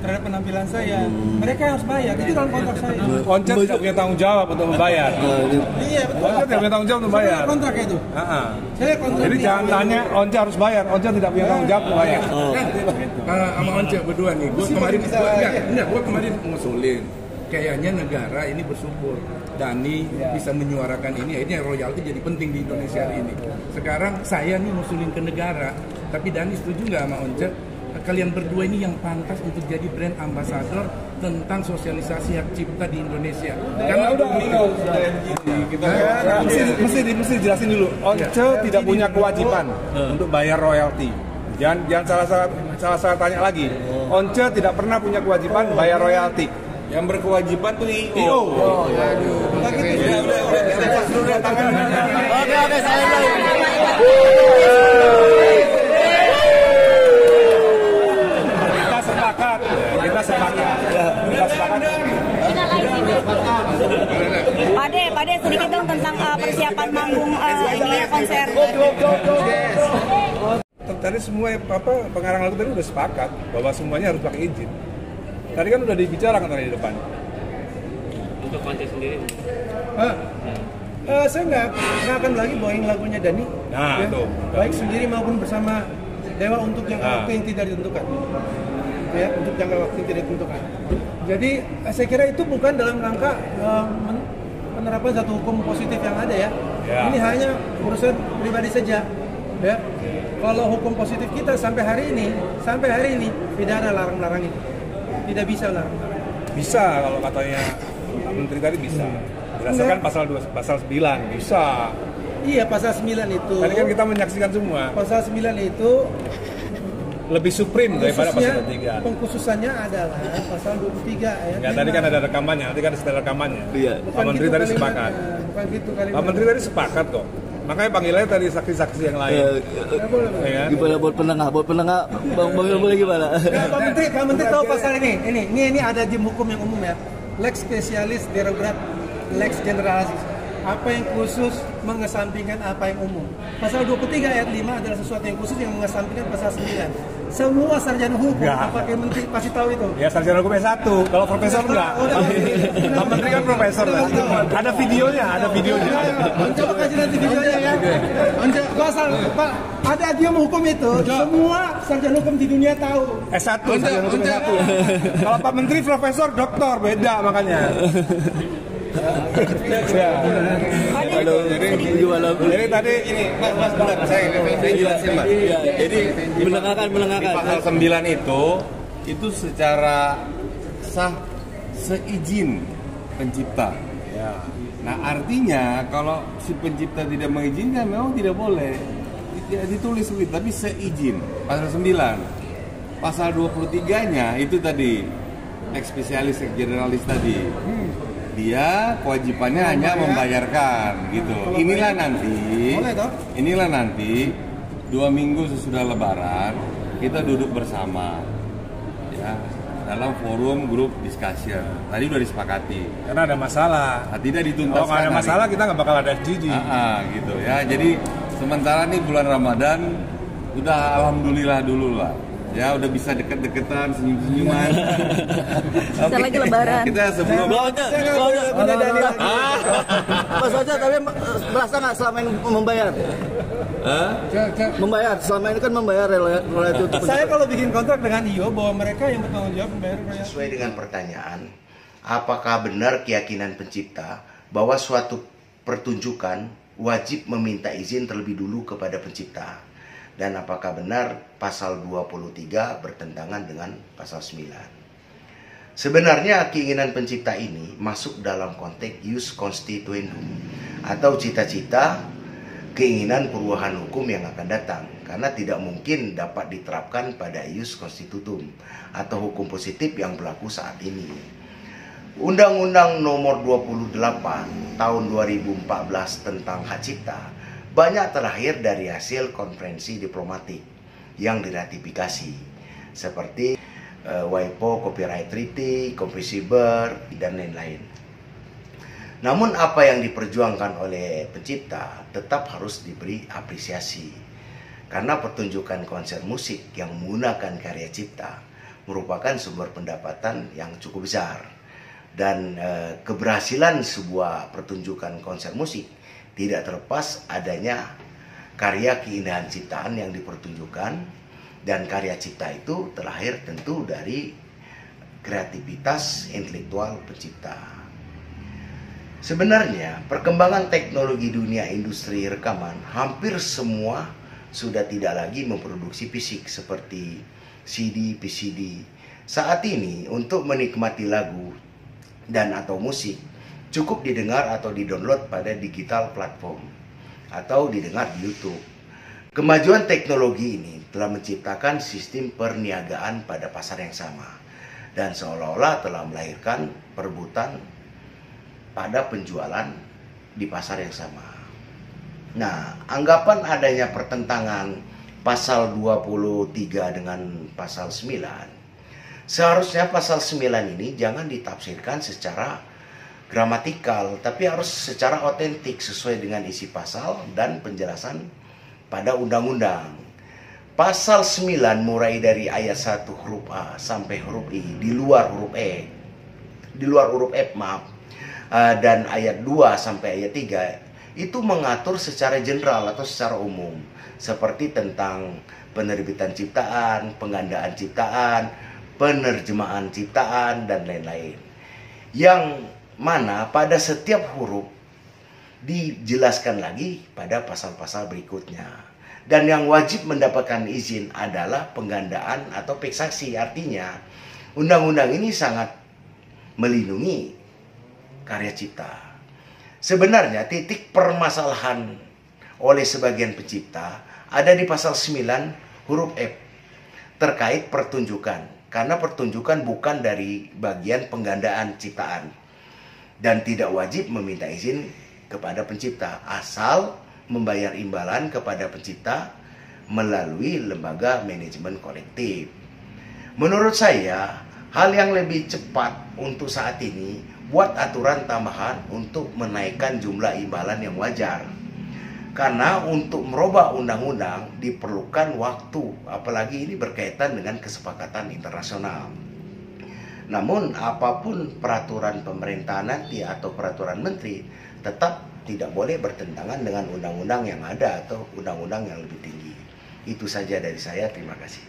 terhadap penampilan saya. Mereka harus bayar, itu dalam kontrak saya. Once tidak punya tanggung jawab untuk membayar. Iya betul. Once tidak punya tanggung jawab untuk bayar. Saya kontrak itu. Saya kontrak. Jadi jangan tanya Once harus bayar, Once tidak punya tanggung jawab untuk bayar. Sama Once berdua nih, gue kemarin ngusulin. Kayaknya negara ini bersyukur Dani bisa menyuarakan ini, akhirnya royalti jadi penting di Indonesia hari ini. Sekarang saya nih ngusulin ke negara, tapi Dani setuju nggak sama Once? Kalian berdua ini yang pantas untuk jadi brand ambassador tentang sosialisasi hak cipta di Indonesia. Karena mesti dijelasin dulu. Once tidak punya kewajiban untuk bayar royalti. Jangan salah tanya lagi. Once tidak pernah punya kewajiban bayar royalti. Yang berkewajiban tuh IO. Oke, saya Kita sepakat. Pade sedikit dong tentang persiapan manggung ini konser. Tadi semua pengarang lagu tadi udah sepakat bahwa semuanya harus pakai izin. Tadi kan udah dibicarakan tadi di depan. Untuk konser sendiri? Saya nggak akan lagi bawain lagunya Dani. Nah, ya, itu. Baik sendiri maupun bersama Dewa untuk jangka waktu yang tidak ditentukan. Ya, untuk jangka waktu yang tidak ditentukan. Jadi saya kira itu bukan dalam rangka penerapan satu hukum positif yang ada ya. Ini hanya urusan pribadi saja. Ya. Kalau hukum positif kita sampai hari ini tidak ada larang-larang itu. Tidak bisa larang-larang. Bisa kalau katanya Pak Menteri tadi bisa. Berdasarkan pasal 9 bisa. Iya, pasal 9 itu. Tadi kan kita menyaksikan semua. Pasal 9 itu lebih supreme daripada pasal 23. Pengkhususannya adalah pasal 23 ayat. Ya, tadi kan ada rekamannya, nanti kan ada rekamannya. Iya. Pak Menteri tadi sepakat. Bukan gitu kalimat. Pak Menteri tadi sepakat kok. Makanya panggilannya tadi saksi-saksi yang lain. Gimana buat penengah? Bang boleh gimana? Ya, Pak Menteri tahu pasal ini. Ini ada di hukum yang umum ya. Lex specialis derogat, lex generalis. Apa yang khusus mengesampingkan apa yang umum. Pasal 23 ayat 5 adalah sesuatu yang khusus yang mengesampingkan pasal 9. Semua sarjana hukum, apakah Menteri pasti tahu itu? Ya, sarjana hukum S1, kalau profesor enggak. Pak Menteri kan profesor. Ada videonya. Coba kasih nanti videonya ya. Pasal Pak, ada dia menghukum itu. Semua sarjana hukum di dunia tahu. S1, sarjana hukum S1. Kalau Pak Menteri profesor, doktor, beda makanya. Jadi tadi ini Mas benar, saya jelasin Mas. Jadi melengahkan pasal 9 itu secara sah seizin pencipta. Nah, artinya kalau si pencipta tidak mengizinkan memang tidak boleh. Tidak ditulis begitu, tapi seizin. Pasal 9. Pasal 23-nya itu tadi ex spesialis, ex generalis tadi. Dia kewajibannya hanya membayarkan gitu. Inilah nanti 2 minggu sesudah Lebaran kita duduk bersama ya dalam forum grup discussion. Tadi udah disepakati. Karena ada masalah. Tidak dituntaskan. Kalau ada masalah kita nggak bakal ada FGD. Gitu ya. Jadi sementara nih bulan Ramadan udah alhamdulillah dulu lah. Ya udah bisa deket-deketan, senyum-senyuman. Bisa lagi Lebaran. Kita sebelum Mas Ocha, tapi merasa nggak selama ini membayar? Membayar, selama ini kan membayar royalti untuk Saya kalau bikin kontrak dengan IO bahwa mereka yang bertanggung jawab membayar royalti. Sesuai dengan pertanyaan, apakah benar keyakinan pencipta bahwa suatu pertunjukan wajib meminta izin terlebih dulu kepada pencipta? Dan apakah benar pasal 23 bertentangan dengan pasal 9? Sebenarnya keinginan pencipta ini masuk dalam konteks ius constituendum atau cita-cita keinginan perubahan hukum yang akan datang, karena tidak mungkin dapat diterapkan pada ius constitutum atau hukum positif yang berlaku saat ini. Undang-Undang Nomor 28 Tahun 2014 tentang Hak Cipta banyak terlahir dari hasil konferensi diplomatik yang diratifikasi seperti WIPO, Copyright Treaty, Compulsible, dan lain-lain. Namun apa yang diperjuangkan oleh pencipta tetap harus diberi apresiasi, karena pertunjukan konser musik yang menggunakan karya cipta merupakan sumber pendapatan yang cukup besar. Dan keberhasilan sebuah pertunjukan konser musik tidak terlepas adanya karya keindahan ciptaan yang dipertunjukkan, dan karya cipta itu terlahir tentu dari kreativitas intelektual pencipta. Sebenarnya perkembangan teknologi dunia industri rekaman hampir semua sudah tidak lagi memproduksi fisik seperti CD, PCD. Saat ini untuk menikmati lagu dan atau musik cukup didengar atau didownload pada digital platform atau didengar di YouTube. Kemajuan teknologi ini telah menciptakan sistem perniagaan pada pasar yang sama dan seolah-olah telah melahirkan perebutan pada penjualan di pasar yang sama. Nah, anggapan adanya pertentangan pasal 23 dengan pasal 9, seharusnya pasal 9 ini jangan ditafsirkan secara gramatikal, tapi harus secara otentik sesuai dengan isi pasal dan penjelasan pada undang-undang. Pasal 9 mulai dari ayat 1 huruf A sampai huruf I di luar huruf F, dan ayat 2 sampai ayat 3 itu mengatur secara general atau secara umum, seperti tentang penerbitan ciptaan, penggandaan ciptaan, penerjemahan ciptaan, dan lain-lain. Yang mana pada setiap huruf dijelaskan lagi pada pasal-pasal berikutnya. Dan yang wajib mendapatkan izin adalah penggandaan atau fiksasi. Artinya undang-undang ini sangat melindungi karya cipta. Sebenarnya titik permasalahan oleh sebagian pencipta ada di pasal 9 huruf F terkait pertunjukan. Karena pertunjukan bukan dari bagian penggandaan ciptaan dan tidak wajib meminta izin kepada pencipta asal membayar imbalan kepada pencipta melalui lembaga manajemen kolektif. Menurut saya, hal yang lebih cepat untuk saat ini buat aturan tambahan untuk menaikkan jumlah imbalan yang wajar. Karena untuk merubah undang-undang diperlukan waktu, apalagi ini berkaitan dengan kesepakatan internasional. Namun apapun peraturan pemerintah nanti atau peraturan menteri tetap tidak boleh bertentangan dengan undang-undang yang ada atau undang-undang yang lebih tinggi. Itu saja dari saya, terima kasih.